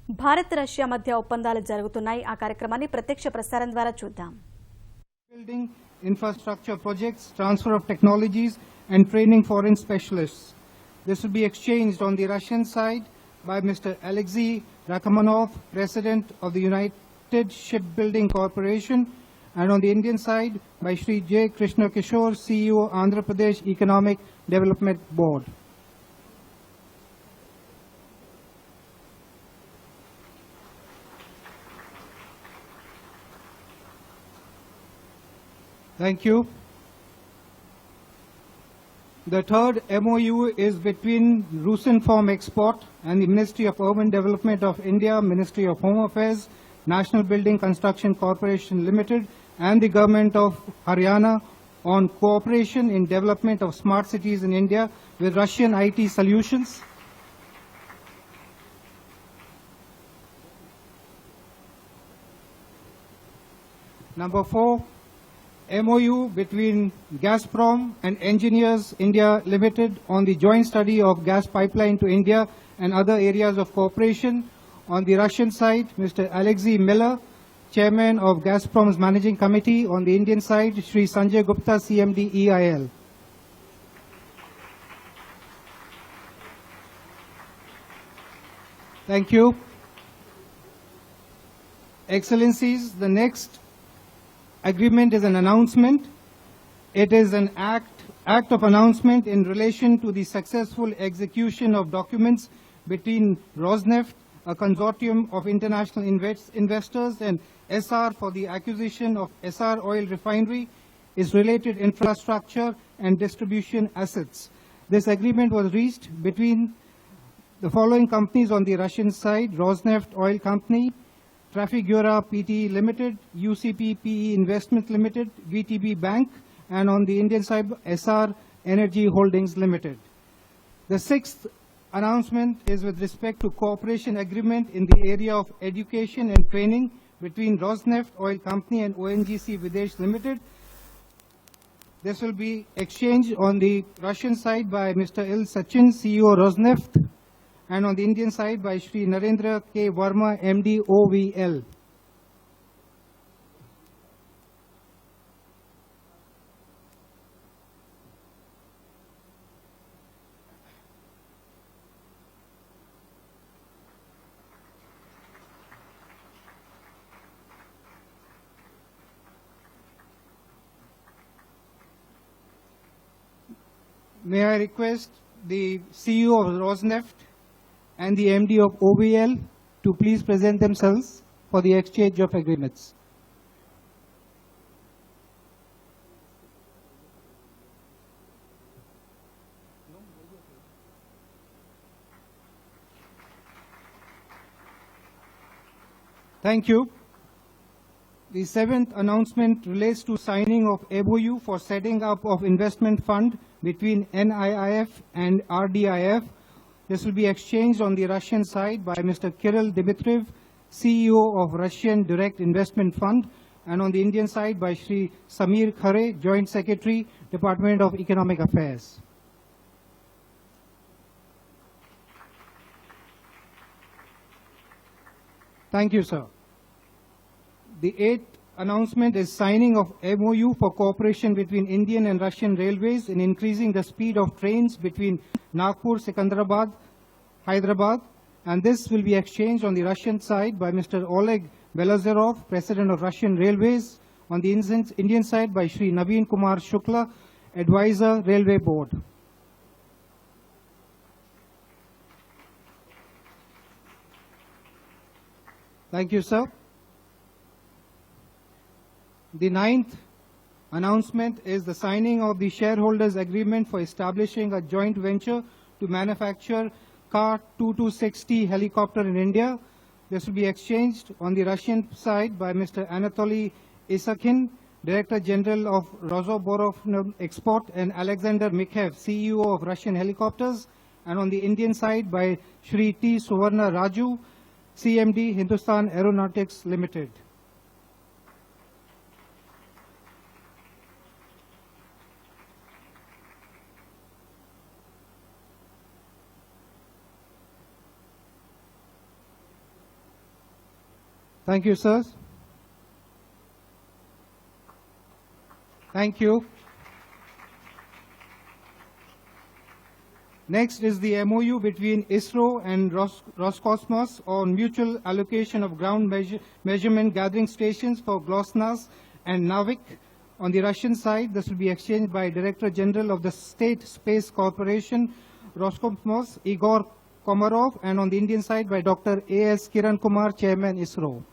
Bharat Russia మధ్య ఒప్పందాలు జరుగుతున్నాయి. ఆ కార్యక్రమాన్ని ప్రత్యక్ష ప్రసారం ద్వారా చూద్దాం. Building infrastructure projects, transfer of technologies and training foreign specialists. This will be exchanged on the Russian side by Mr. Alexei Rakamanov, President of the United Shipbuilding Corporation, and on the Indian side by Shri J. Krishna Kishore, CEO, Andhra Pradesh Economic Development Board. Thank you. The third MOU is between Rusinform Export and the Ministry of Urban Development of India, Ministry of Home Affairs, National Building Construction Corporation Limited, and the Government of Haryana on cooperation in development of smart cities in India with Russian IT solutions. Number 4. MOU between Gazprom and Engineers India Limited on the joint study of gas pipeline to India and other areas of cooperation. On the Russian side, Mr. Alexei Miller, Chairman of Gazprom's Managing Committee. On the Indian side, Shri Sanjay Gupta, CMD EIL. Thank you. Excellencies, the next agreement is an announcement. It is an act of announcement in relation to the successful execution of documents between Rosneft, a consortium of international investors, and SR for the acquisition of SR Oil Refinery, its related infrastructure and distribution assets. This agreement was reached between the following companies on the Russian side: Rosneft Oil Company, Trafigura Pte Limited, UCP PE Investment Limited, VTB Bank, and on the Indian side, SR Energy Holdings Limited. The sixth announcement is with respect to cooperation agreement in the area of education and training between Rosneft Oil Company and ONGC Videsh Limited. This will be exchanged on the Russian side by Mr. Il Sachin, CEO Rosneft, and on the Indian side by Shri Narendra K. Verma, MD OVL. May I request the CEO of Rosneft and the MD of OVL to please present themselves for the exchange of agreements. Thank you. The seventh announcement relates to signing of MOU for setting up of investment fund between NIIF and RDIF. This will be exchanged on the Russian side by Mr. Kirill Dmitriev, CEO of Russian Direct Investment Fund, and on the Indian side by Shri Samir Khare, Joint Secretary, Department of Economic Affairs. Thank you, sir. The eighth announcement is signing of MOU for cooperation between Indian and Russian Railways in increasing the speed of trains between Nagpur, Secunderabad, Hyderabad, and this will be exchanged on the Russian side by Mr. Oleg Belozerov, President of Russian Railways, on the Indian side by Shri Naveen Kumar Shukla, Advisor, Railway Board. Thank you, sir. The ninth announcement is the signing of the shareholders agreement for establishing a joint venture to manufacture Ka-2260 helicopter in India. This will be exchanged on the Russian side by Mr. Anatoly Isakhin, Director General of Rosoborov Export, and Alexander Mikhev, CEO of Russian Helicopters, and on the Indian side by Shri T. Suvarna Raju, CMD Hindustan Aeronautics Limited. Thank you, sirs. Thank you. Next is the MOU between ISRO and Roscosmos on mutual allocation of ground measurement gathering stations for GLONASS and NAVIC. On the Russian side, this will be exchanged by Director General of the State Space Corporation, Roscosmos, Igor Komarov, and on the Indian side by Dr. A.S. Kiran Kumar, Chairman, ISRO.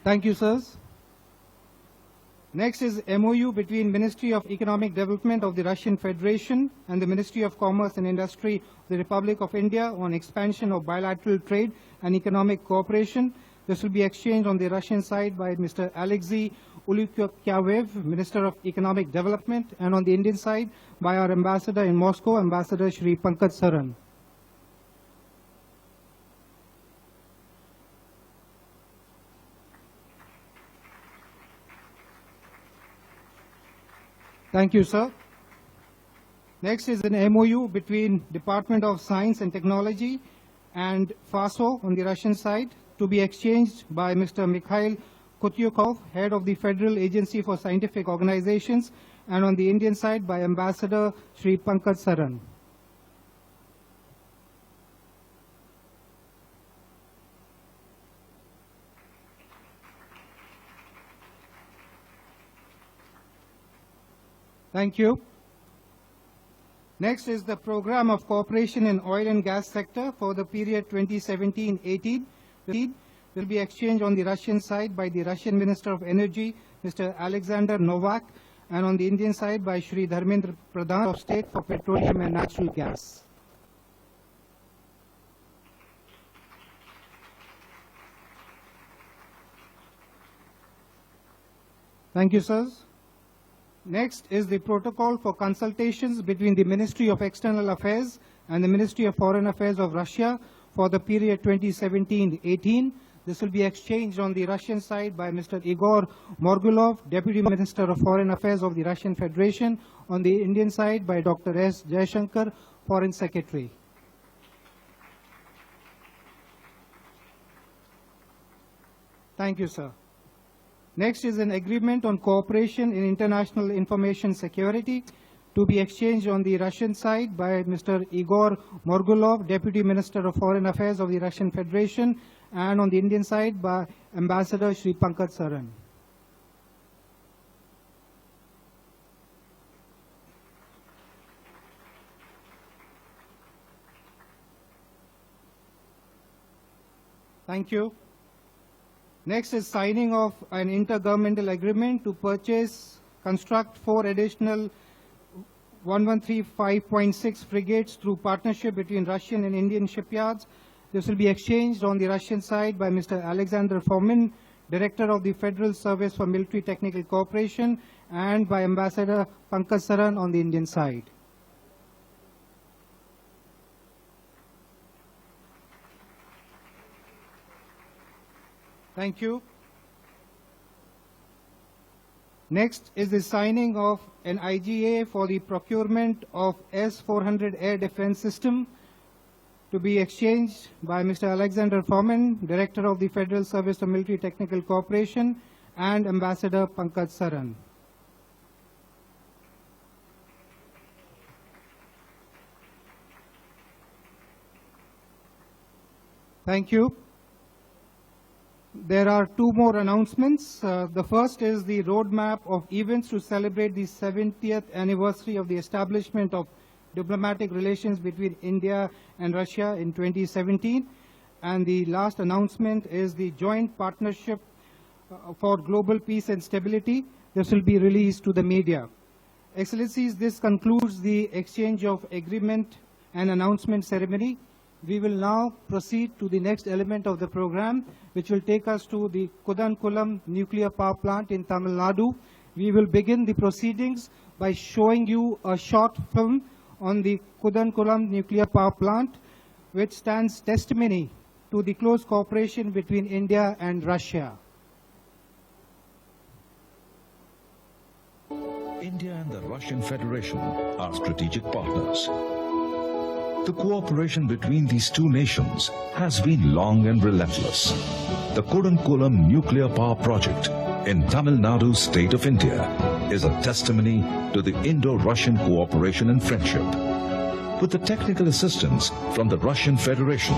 Thank you, sirs. Next is MOU between Ministry of Economic Development of the Russian Federation and the Ministry of Commerce and Industry of the Republic of India on expansion of bilateral trade and economic cooperation. This will be exchanged on the Russian side by Mr. Alexei Ulyukyayev, Minister of Economic Development, and on the Indian side by our ambassador in Moscow, Ambassador Shri Pankaj Saran. Thank you, sir. Next is an MOU between Department of Science and Technology and FASO on the Russian side to be exchanged by Mr. Mikhail Kutyukov, Head of the Federal Agency for Scientific Organizations, and on the Indian side by Ambassador Shri Pankaj Saran. Thank you. Next is the Program of Cooperation in Oil and Gas Sector for the period 2017-18. Will be exchanged on the Russian side by the Russian Minister of Energy, Mr. Alexander Novak, and on the Indian side by Shri Dharmendra Pradhan of State for Petroleum and Natural Gas. Thank you, sirs. Next is the protocol for consultations between the Ministry of External Affairs and the Ministry of Foreign Affairs of Russia for the period 2017-18. This will be exchanged on the Russian side by Mr. Igor Morgulov, Deputy Minister of Foreign Affairs of the Russian Federation, on the Indian side by Dr. S. Jaishankar, Foreign Secretary. Thank you, sir. Next is an agreement on cooperation in international information security to be exchanged on the Russian side by Mr. Igor Morgulov, Deputy Minister of Foreign Affairs of the Russian Federation, and on the Indian side by Ambassador Shri Pankaj Saran. Thank you. Next is signing of an intergovernmental agreement to construct 4 additional 1135.6 frigates through partnership between Russian and Indian shipyards. This will be exchanged on the Russian side by Mr. Alexander Fomin, Director of the Federal Service for Military Technical Cooperation, and by Ambassador Pankaj Saran on the Indian side. Thank you. Next is the signing of an IGA for the procurement of S-400 air defense system to be exchanged by Mr. Alexander Fomin, Director of the Federal Service of Military Technical Cooperation, and Ambassador Pankaj Saran. Thank you. There are 2 more announcements. The first is the roadmap of events to celebrate the 70th anniversary of the establishment of diplomatic relations between India and Russia in 2017. And the last announcement is the joint partnership for global peace and stability. This will be released to the media. Excellencies, this concludes the exchange of agreement and announcement ceremony. We will now proceed to the next element of the program, which will take us to the Kudankulam nuclear power plant in Tamil Nadu. We will begin the proceedings by showing you a short film on the Kudankulam nuclear power plant, which stands testimony to the close cooperation between India and Russia. India and the Russian Federation are strategic partners. The cooperation between these two nations has been long and relentless. The Kudankulam nuclear power project in Tamil Nadu state of India is a testimony to the Indo-Russian cooperation and friendship. With the technical assistance from the Russian Federation,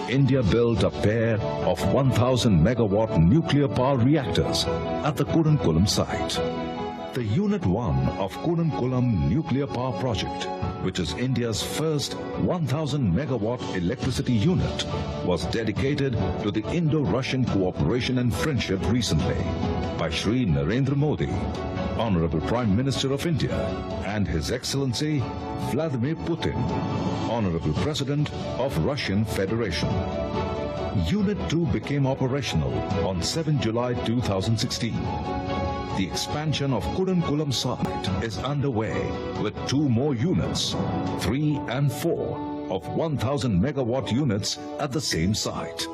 India built a pair of 1,000 megawatt nuclear power reactors at the Kudankulam site. The Unit 1 of Kudankulam nuclear power project, which is India's first 1,000 megawatt electricity unit, was dedicated to the Indo-Russian cooperation and friendship recently by Shri Narendra Modi, Honorable Prime Minister of India, and His Excellency Vladimir Putin, Honorable President of Russian Federation. Unit 2 became operational on 7 July 2016. The expansion of Kudankulam site is underway with 2 more units, 3 and 4, of 1,000 megawatt units at the same site.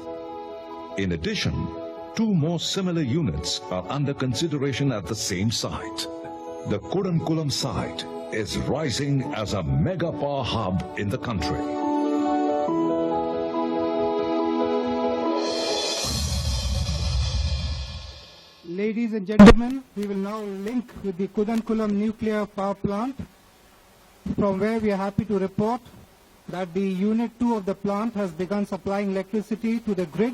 In addition, 2 more similar units are under consideration at the same site. The Kudankulam site is rising as a mega power hub in the country. Ladies and gentlemen, we will now link with the Kudankulam nuclear power plant, from where we are happy to report that the Unit 2 of the plant has begun supplying electricity to the grid.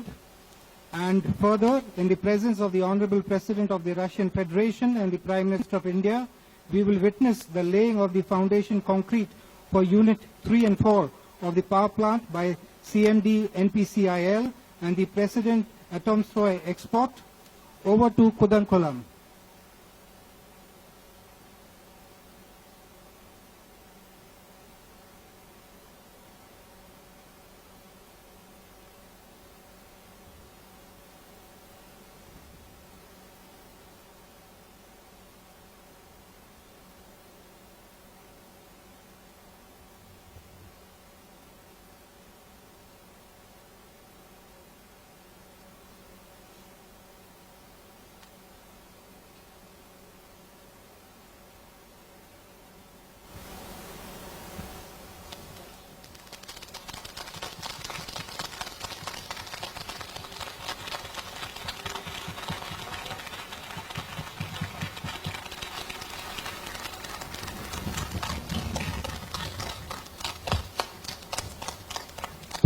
And further, in the presence of the Honorable President of the Russian Federation and the Prime Minister of India, we will witness the laying of the foundation concrete for Unit 3 and 4 of the power plant by CMD NPCIL and the President Atomstroy Export. Over to Kudankulam.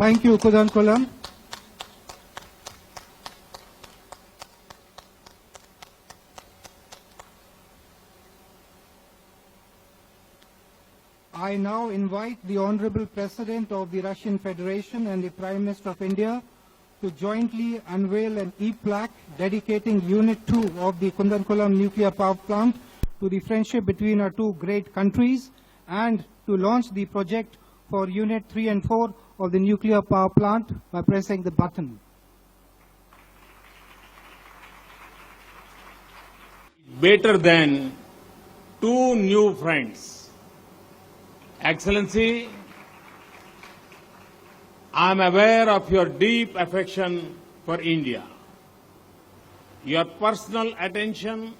Thank you, Kudankulam. I now invite the Honorable President of the Russian Federation and the Prime Minister of India to jointly unveil an e-plaque dedicating Unit 2 of the Kudankulam nuclear power plant to the friendship between our two great countries, and to launch the project for Unit 3 and 4 of the nuclear power plant by pressing the button. Better than 2 new friends. Excellency, I am aware of your deep affection for India. Your personal attention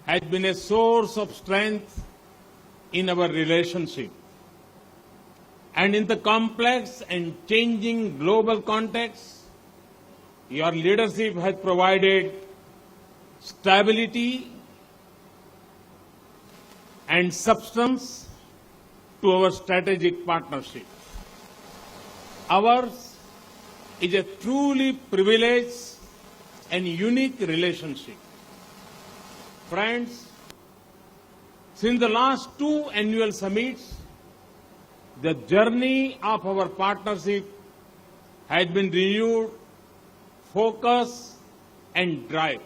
has been a source of strength in our relationship. And in the complex and changing global context, your leadership has provided stability and substance to our strategic partnership. Ours is a truly privileged and unique relationship. Friends, since the last 2 annual summits, the journey of our partnership has been renewed, focus and drive.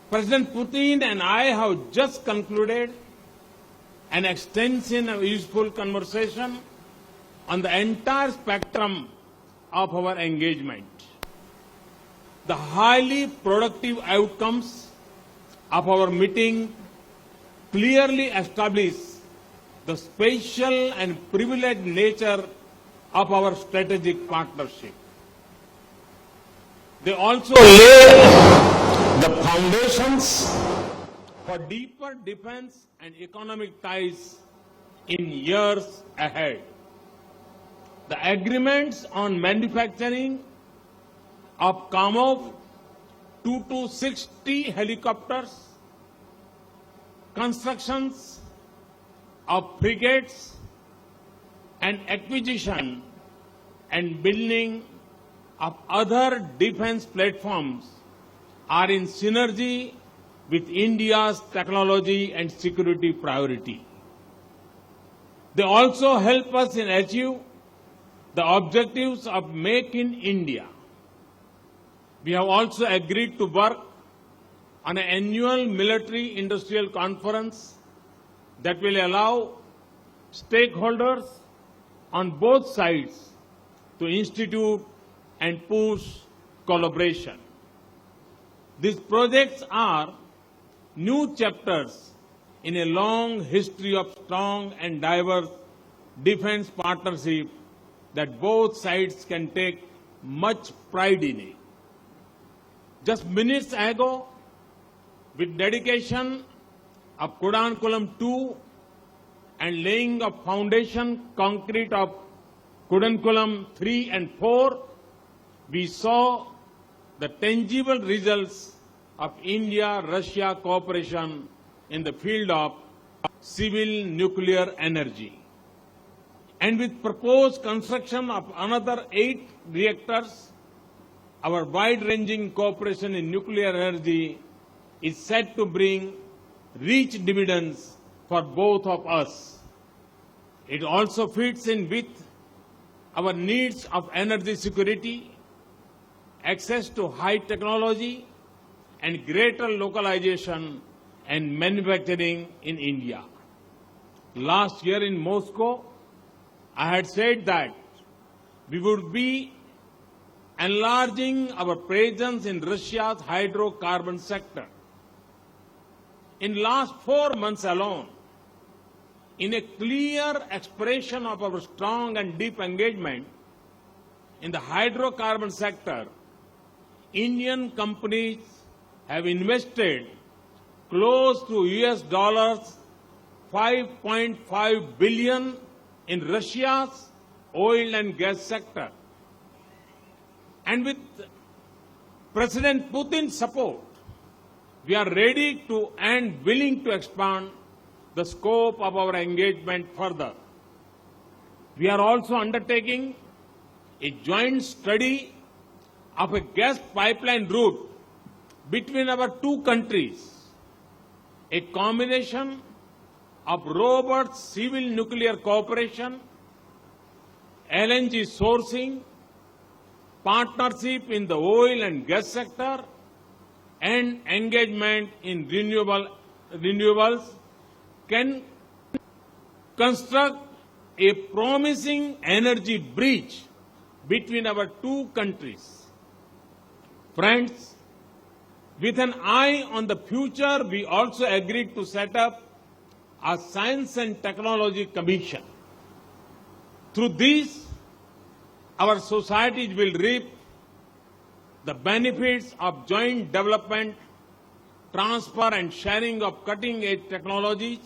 President Putin and I have just concluded an extensive and useful conversation on the entire spectrum of our engagement. The highly productive outcomes of our meeting clearly establish the special and privileged nature of our strategic partnership. They also lay the foundations for deeper defense and economic ties in years ahead. The agreements on manufacturing of Kamov 2-60 helicopters, constructions of frigates, and acquisition and building of other defense platforms are in synergy with India's technology and security priority. They also help us in achieve the objectives of Make in India. We have also agreed to work on an annual military industrial conference that will allow stakeholders on both sides to institute and push collaboration. These projects are new chapters in a long history of strong and diverse defense partnership that both sides can take much pride in it. Just minutes ago, with dedication of Kudankulam 2 and laying of foundation concrete of Kudankulam 3 and 4, we saw the tangible results of India-Russia cooperation in the field of civil nuclear energy. And with proposed construction of another 8 reactors, our wide-ranging cooperation in nuclear energy is set to bring rich dividends for both of us. It also fits in with our needs of energy security, access to high technology, and greater localization and manufacturing in India. Last year in Moscow, I had said that we would be enlarging our presence in Russia's hydrocarbon sector. In last 4 months alone, in a clear expression of our strong and deep engagement in the hydrocarbon sector, Indian companies have invested close to $5.5 billion in Russia's oil and gas sector. And with President Putin's support, we are ready to and willing to expand the scope of our engagement further. We are also undertaking a joint study of a gas pipeline route between our two countries, a combination of robust civil nuclear cooperation, LNG sourcing, partnership in the oil and gas sector, and engagement in renewables can construct a promising energy bridge between our two countries. Friends, with an eye on the future, we also agreed to set up a Science and Technology Commission. Through this, our societies will reap the benefits of joint development, transfer and sharing of cutting-edge technologies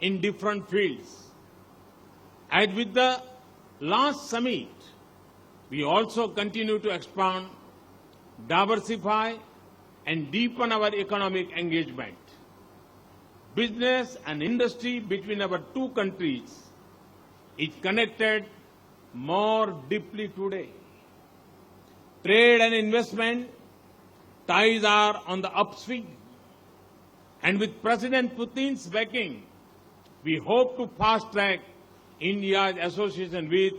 in different fields. As with the last summit, we also continue to expand, diversify, and deepen our economic engagement. Business and industry between our two countries is connected more deeply today. Trade and investment ties are on the upswing. And with President Putin's backing, we hope to fast-track India's association with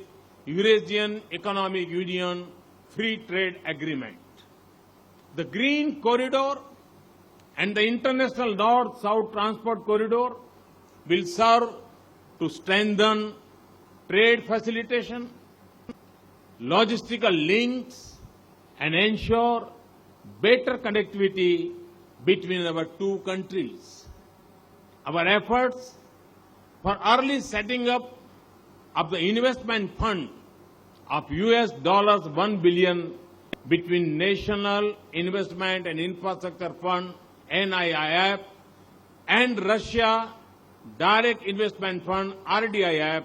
Eurasian Economic Union Free Trade Agreement. The Green Corridor and the International North-South Transport Corridor will serve to strengthen trade facilitation, logistical links, and ensure better connectivity between our two countries. Our efforts for early setting up of the investment fund of $1 billion between National Investment and Infrastructure Fund, NIIF, and Russia Direct Investment Fund RDIF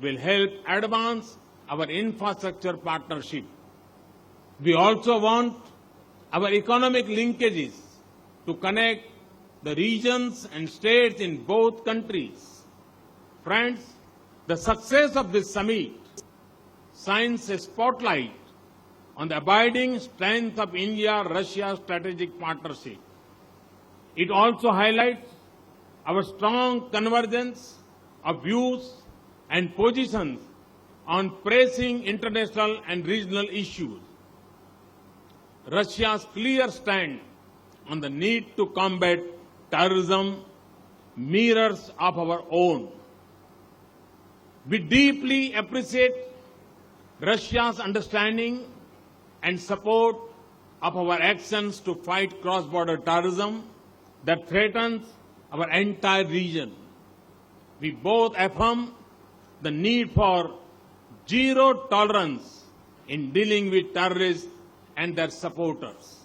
will help advance our infrastructure partnership. We also want our economic linkages to connect the regions and states in both countries. Friends, the success of this summit shines a spotlight on the abiding strength of India-Russia strategic partnership. It also highlights our strong convergence of views and positions on pressing international and regional issues. Russia's clear stand on the need to combat terrorism mirrors of our own. We deeply appreciate Russia's understanding and support of our actions to fight cross-border terrorism that threatens our entire region. We both affirm the need for zero tolerance in dealing with terrorists and their supporters.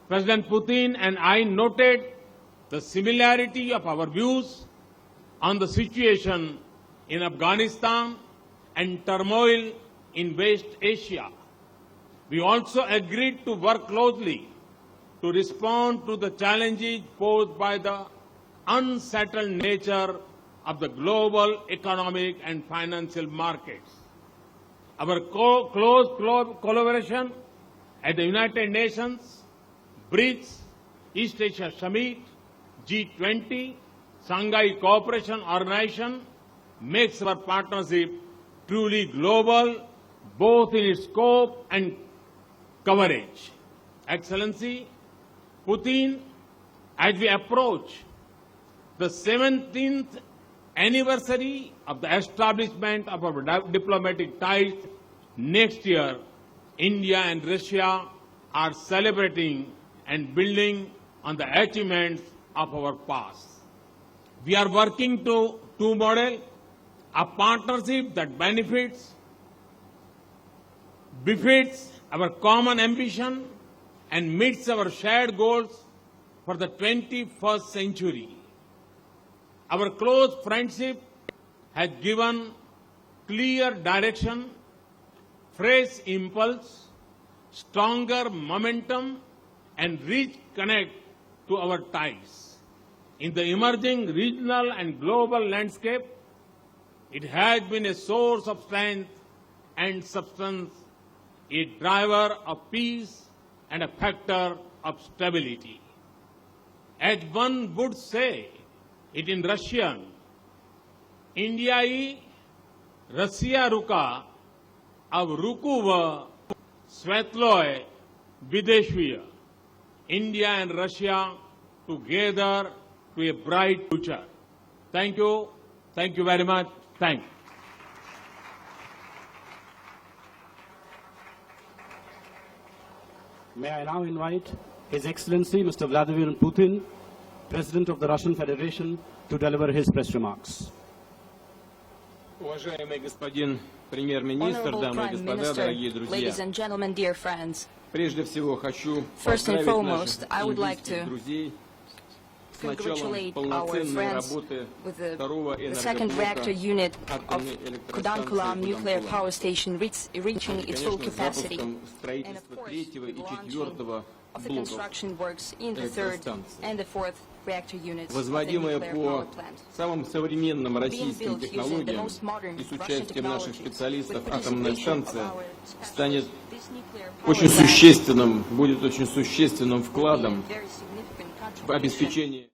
President Putin and I noted the similarity of our views on the situation in Afghanistan and turmoil in West Asia. We also agreed to work closely to respond to the challenges posed by the unsettled nature of the global economic and financial markets. Our close collaboration at the United Nations, BRICS, East Asia Summit, G20, Shanghai Cooperation Organization makes our partnership truly global, both in its scope and coverage. Excellency, Putin, as we approach the 17th anniversary of the establishment of our diplomatic ties next year, India and Russia are celebrating and building on the achievements of our past. We are working to model a partnership that befits our common ambition and meets our shared goals for the 21st century. Our close friendship has given clear direction, fresh impulse, stronger momentum, and rich connect to our ties. In the emerging regional and global landscape, it has been a source of strength and substance, a driver of peace and a factor of stability. As one would say it in Russian, India Russia ruka, ab rukuva svetloe videshviya. India and Russia together to a bright future. Thank you. Thank you very much. Thank you. May I now invite His Excellency Mr. Vladimir Putin, President of the Russian Federation, to deliver his press remarks. Уважаемый господин премьер-министр, Honorable дамы и Prime господа, Minister, дорогие друзья! ladies and gentlemen, dear friends, Прежде всего хочу First and поздравить foremost, наших I would like индийских to друзей с началом congratulate our полноценной friends работы with the второго second reactor энергоблока unit of атомной электростанции Kudankulam nuclear Kudankulam. power station reaching И, its full конечно, с capacity. запуском And строительства of course, третьего и with the launching четвертого of the блоков, construction works in the third электростанции, and the fourth reactor units of the возводимые nuclear power по plant. самым современным российским built using the технологиям most modern и с Russian участием наших technologies, специалистов, with атомная participation of станция our станет This nuclear power очень plant существенным, будет очень существенным will be вкладом a very significant в contribution обеспечении